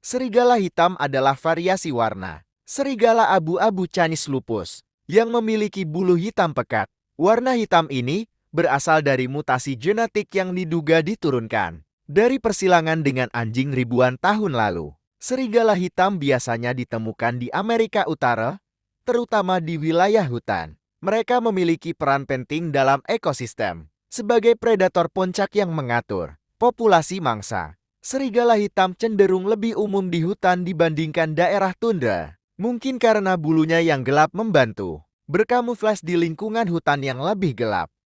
Serigala hitam adalah variasi warna serigala abu-abu Canis lupus yang memiliki bulu hitam pekat. Warna hitam ini berasal dari mutasi genetik yang diduga diturunkan dari persilangan dengan anjing ribuan tahun lalu. Serigala hitam biasanya ditemukan di Amerika Utara, terutama di wilayah hutan. Mereka memiliki peran penting dalam ekosistem sebagai predator puncak yang mengatur populasi mangsa. Serigala hitam cenderung lebih umum di hutan dibandingkan daerah tundra. Mungkin karena bulunya yang gelap membantu berkamuflas di lingkungan hutan yang lebih gelap.